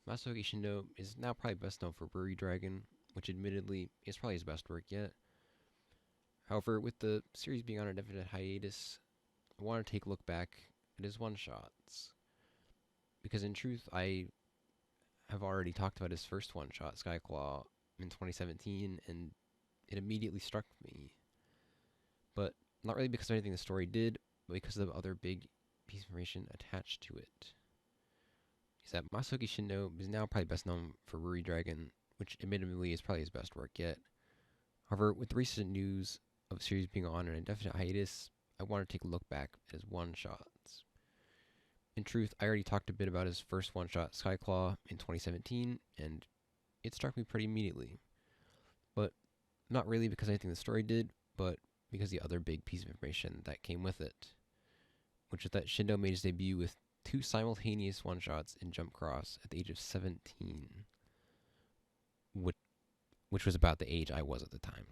Masaoki Shindo is now probably best known for Ruridragon, which admittedly is probably his best work yet. However, with the series being on a definite hiatus, I want to take a look back at his one-shots. Because in truth, I have already talked about his first one-shot, Skyclaw, in 2017, and it immediately struck me. But not really because of anything the story did, but because of the other big piece of information attached to it. Is that Masaoki Shindo is now probably best known for Ruridragon, which admittedly is probably his best work yet. However, with the recent news of the series being on an indefinite hiatus, I want to take a look back at his one-shots. In truth, I already talked a bit about his first one-shot, Skyclaw, in 2017, and it struck me pretty immediately. But not really because of anything the story did, but because the other big piece of information that came with it, which is that Shindo made his debut with 2 simultaneous one-shots in Jump Cross at the age of 17, which was about the age I was at the time.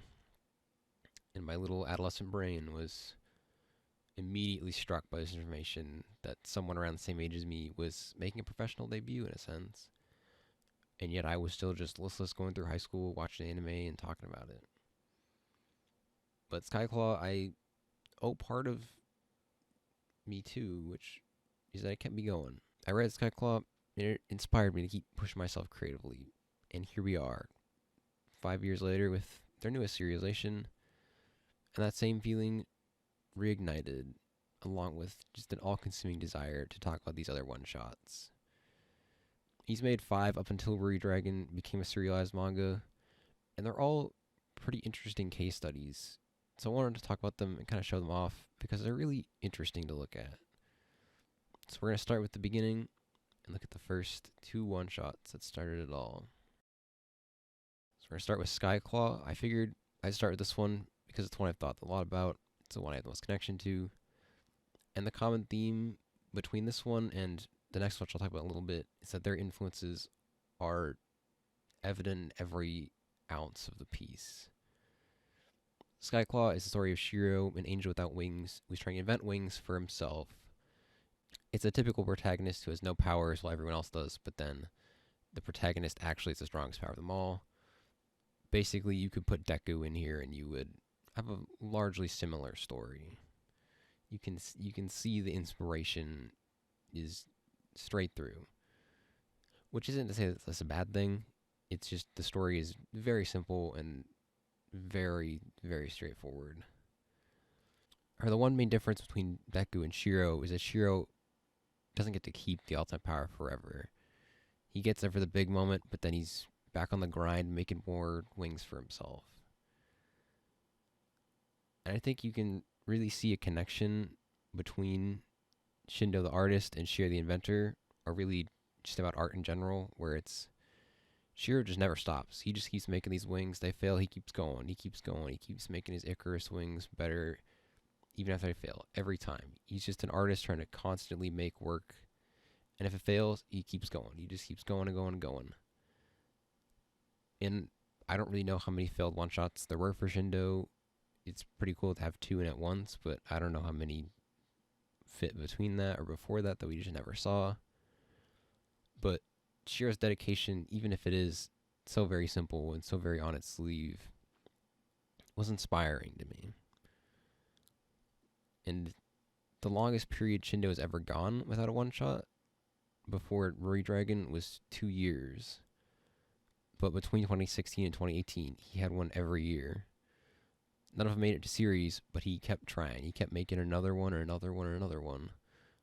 And my little adolescent brain was immediately struck by this information that someone around the same age as me was making a professional debut in a sense. And yet I was still just listless going through high school, watching anime and talking about it. But Skyclaw, I owe part of me too, which is that it kept me going. I read Skyclaw, and it inspired me to keep pushing myself creatively. And here we are, 5 years later with their newest serialization, and that same feeling reignited, along with just an all-consuming desire to talk about these other one-shots. He's made 5 up until Ruridragon became a serialized manga, and they're all pretty interesting case studies. So I wanted to talk about them and kind of show them off because they're really interesting to look at. So we're going to start with the beginning and look at the first 2 one-shots that started it all. So we're going to start with Skyclaw. I figured I'd start with this one because it's one I've thought a lot about. It's the one I have the most connection to. And the common theme between this one and the next one, which I'll talk about in a little bit, is that their influences are evident in every ounce of the piece. Skyclaw is the story of Shiro, an angel without wings, who's trying to invent wings for himself. It's a typical protagonist who has no powers while everyone else does, but then the protagonist actually is the strongest power of them all. Basically, you could put Deku in here and you would have a largely similar story. You can see the inspiration is straight through, which isn't to say that that's a bad thing. It's just the story is very simple and very, very straightforward. Or the one main difference between Deku and Shiro is that Shiro doesn't get to keep the ultimate power forever. He gets there for the big moment, but then he's back on the grind, making more wings for himself. And I think you can really see a connection between Shindo the artist and Shiro the inventor, or really just about art in general, where it's Shiro just never stops. He just keeps making these wings. They fail, he keeps going. He keeps going. He keeps making his Icarus wings better, even after they fail, every time. He's just an artist trying to constantly make work. And if it fails, he keeps going. He just keeps going and going and going. And I don't really know how many failed one-shots there were for Shindo. It's pretty cool to have 2 in at once, but I don't know how many fit between that or before that we just never saw. But Shiro's dedication, even if it is so very simple and so very on its sleeve, was inspiring to me. And the longest period Shindo has ever gone without a one-shot before Ruridragon was 2 years. But between 2016 and 2018, he had one every year. None of them made it to series, but he kept trying. He kept making another one or another one or another one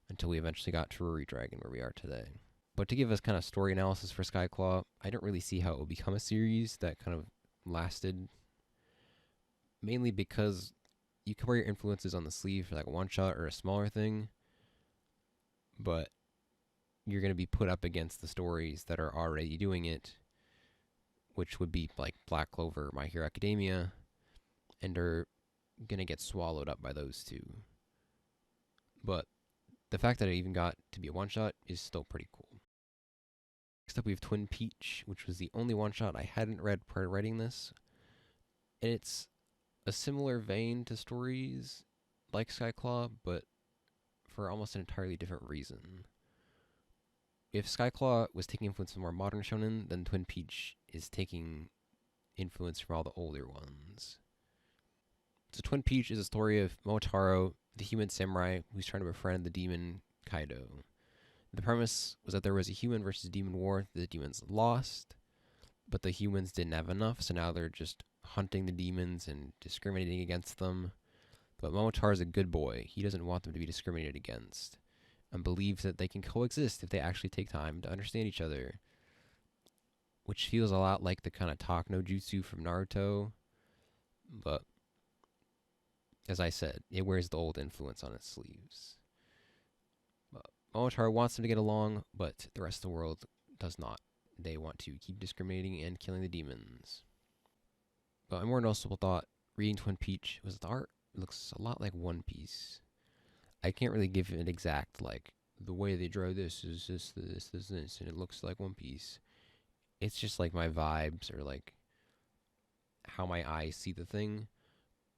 until we eventually got to Ruridragon, where we are today. But to give us kind of story analysis for Skyclaw, I don't really see how it would become a series that kind of lasted. Mainly because you can wear your influences on the sleeve for like a one-shot or a smaller thing, but you're going to be put up against the stories that are already doing it, which would be like Black Clover, My Hero Academia, and are going to get swallowed up by those two. But the fact that it even got to be a one-shot is still pretty cool. Next up, we have Twin Peach, which was the only one-shot I hadn't read prior to writing this. And it's a similar vein to stories like Skyclaw, but for almost an entirely different reason. if Skyclaw was taking influence from more modern shonen, then Twin Peach is taking influence from all the older ones. So Twin Peach is a story of Momotaro, the human samurai who's trying to befriend the demon Kaido. The premise was that there was a human versus demon war. The demons lost, but the humans didn't have enough, so now they're just hunting the demons and discriminating against them. But Momotaro is a good boy. He doesn't want them to be discriminated against and believes that they can coexist if they actually take time to understand each other, which feels a lot like the kind of talk no jutsu from Naruto. But as I said, it wears the old influence on its sleeves. Momotaro wants them to get along, but the rest of the world does not. They want to keep discriminating and killing the demons. But a more noticeable thought reading Twin Peach was the art looks a lot like One Piece. I can't really give an exact, like, the way they draw this is this, and it looks like One Piece. It's just like my vibes or like how my eyes see the thing.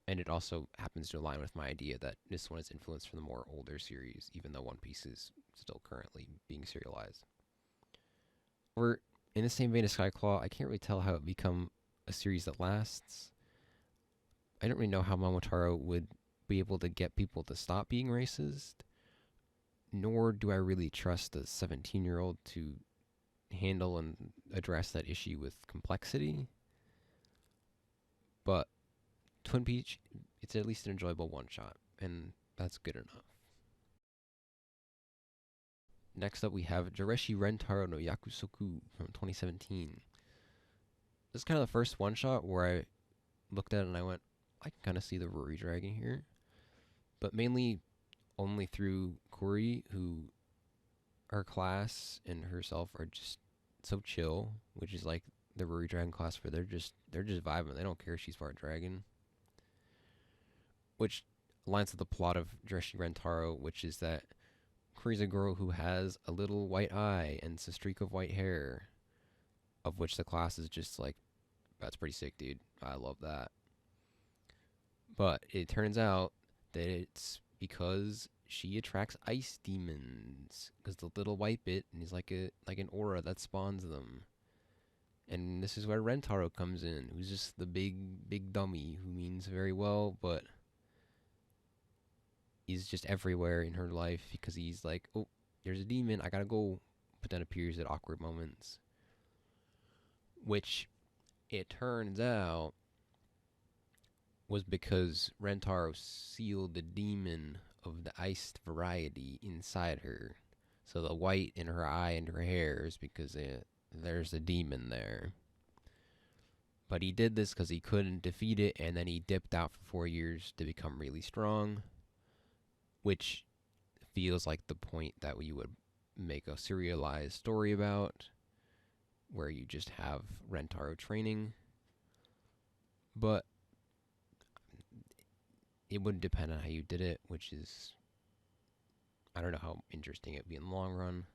And it also happens to align with my idea that this one is influenced from the more older series, even though One Piece is still currently being serialized. However, in the same vein as Skyclaw, I can't really tell how it become a series that lasts. I don't really know how Momotaro would be able to get people to stop being racist, nor do I really trust a 17-year-old to handle and address that issue with complexity. But Twin Peach, it's at least an enjoyable one-shot, and that's good enough. Next up, we have Joreshi Rentaro no Yakusoku from 2017. This is kind of the first one-shot where I looked at it and I went, I can kind of see the Ruridragon here. But mainly only through Kuri, who her class and herself are just so chill, which is like the Ruridragon class where they're just vibing. They don't care if she's part dragon. Which aligns with the plot of Joreshi Rentaro, which is that Kuri's a girl who has a little white eye and a streak of white hair, of which the class is just like, that's pretty sick, dude. I love that. But it turns out that it's because she attracts ice demons, because the little white bit is like an aura that spawns them. And this is where Rentaro comes in, who's just the big dummy who means very well, but he's just everywhere in her life because he's like, oh, there's a demon, I gotta go. But then appears at awkward moments. Which, it turns out, was because Rentaro sealed the demon of the iced variety inside her. So the white in her eye and her hair is because there's a demon there. But he did this because he couldn't defeat it, and then he dipped out for 4 years to become really strong. Which feels like the point that we would make a serialized story about, where you just have Rentaro training. But it would depend on how you did it, which is, I don't know how interesting it'd be in the long run.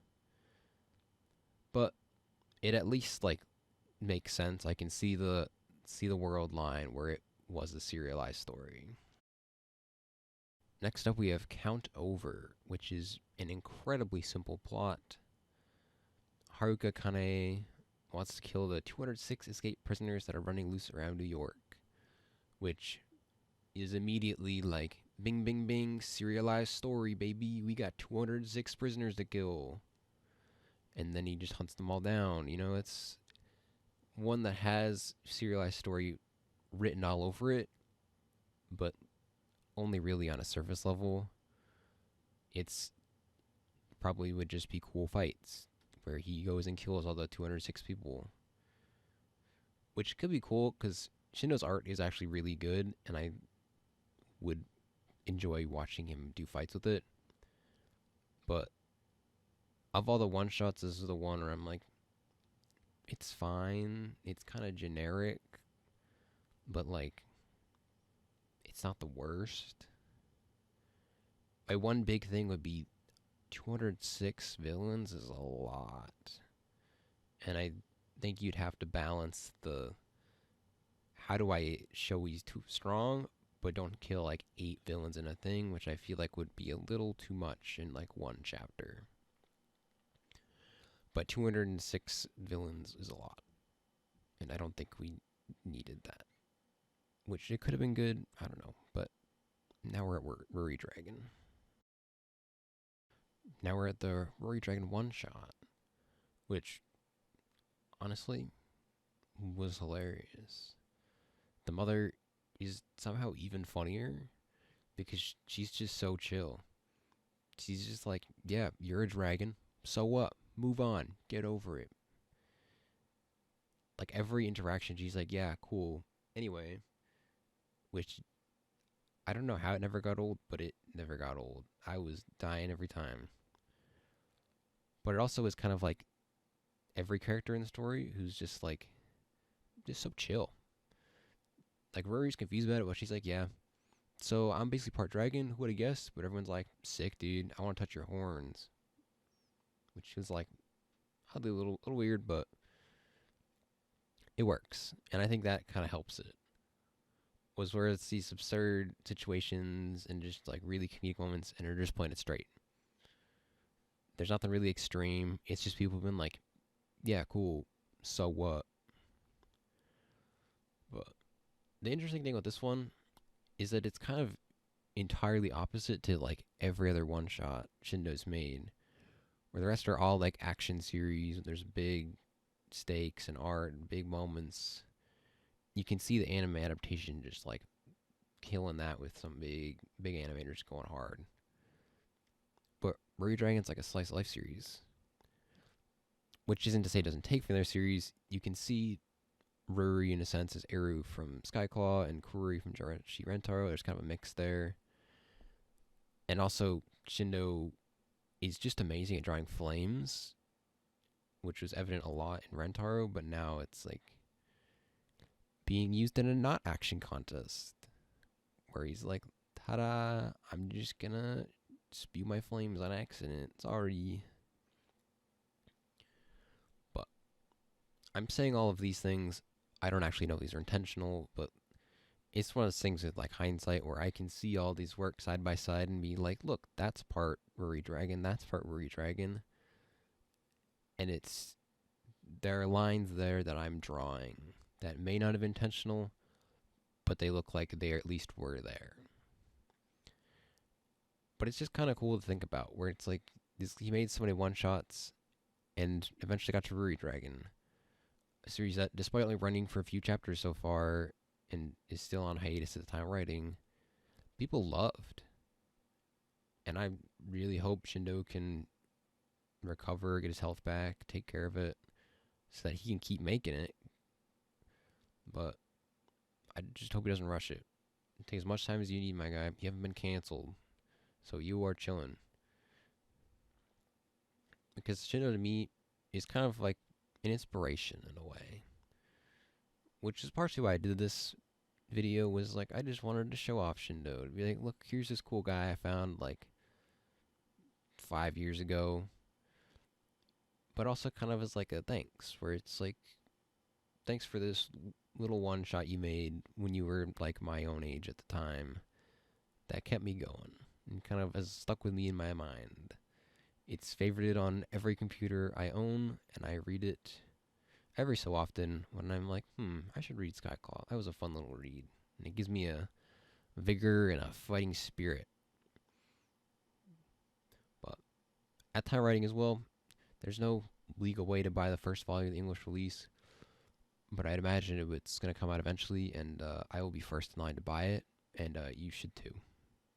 But it at least like makes sense. I can see the world line where it was a serialized story. Next up, we have Count Over, which is an incredibly simple plot. Haruka Kane wants to kill the 206 escaped prisoners that are running loose around New York, which is immediately like, bing, bing, bing, serialized story, baby. We got 206 prisoners to kill. And then he just hunts them all down. You know, it's one that has serialized story written all over it, but only really on a surface level. It's probably would just be cool fights where he goes and kills all the 206 people, which could be cool because Shindo's art is actually really good, and I would enjoy watching him do fights with it. But of all the one shots, this is the one where I'm like, it's fine. It's kind of generic, but like, it's not the worst. My one big thing would be 206 villains is a lot. And I think you'd have to balance the, how do I show he's too strong, but don't kill like 8 villains in a thing, which I feel like would be a little too much in like one chapter. But 206 villains is a lot, and I don't think we needed that. Which it could have been good, I don't know. But now we're at Ruridragon. Now we're at the Ruridragon one shot, which honestly was hilarious. The mother is somehow even funnier because she's just so chill. She's just like, yeah, you're a dragon. So what? Move on. Get over it. Like every interaction, she's like, yeah, cool. Anyway, which I don't know how it never got old, but it never got old. I was dying every time. But it also is kind of like every character in the story who's just like, just so chill. Like Rory's confused about it, but she's like, yeah. So I'm basically part dragon. Who would have guessed? But everyone's like, sick, dude. I want to touch your horns. Which is like, oddly a little weird, but it works. And I think that kind of helps it. Was where it's these absurd situations and just like really comedic moments, and they're just playing it straight. There's nothing really extreme. It's just people have been like, yeah, cool. So what? But the interesting thing with this one is that it's kind of entirely opposite to like every other one shot Shindo's made, where the rest are all like action series. There's big stakes and art and big moments. You can see the anime adaptation just like killing that with some big animators going hard. But Ruridragon's like a slice of life series, which isn't to say it doesn't take from their series. You can see Ruri in a sense as Eru from Skyclaw and Kurui from Jirachi Rentaro. There's kind of a mix there. And also Shindo is just amazing at drawing flames, which was evident a lot in Rentaro, but now it's like being used in a not action contest where he's like, ta-da, I'm just gonna spew my flames on accident. Sorry. But I'm saying all of these things. I don't actually know if these are intentional, but it's one of those things with like hindsight where I can see all these work side by side and be like, look, that's part Ruridragon, that's part Ruridragon. And there are lines there that I'm drawing that may not have been intentional, but they look like they at least were there. But it's just kind of cool to think about, where it's like he made so many one shots, and eventually got to Ruridragon, a series that, despite only running for a few chapters so far, and is still on hiatus at the time of writing, people loved. And I really hope Shindo can recover, get his health back, take care of it, so that he can keep making it. But I just hope he doesn't rush it. Take as much time as you need, my guy. You haven't been canceled, so you are chilling. Because Shindo to me is kind of like an inspiration in a way, which is partially why I did this video. Was like, I just wanted to show off Shindo, to be like, look, here's this cool guy I found like 5 years ago, but also kind of as like a thanks, where it's like, thanks for this little one shot you made when you were like my own age at the time, that kept me going and kind of has stuck with me in my mind. It's favorited on every computer I own, and I read it every so often when I'm like, I should read Skyclaw. That was a fun little read. And it gives me a vigor and a fighting spirit. But at time writing as well, there's no legal way to buy the first volume of the English release, but I'd imagine it's going to come out eventually, and I will be first in line to buy it, and you should too.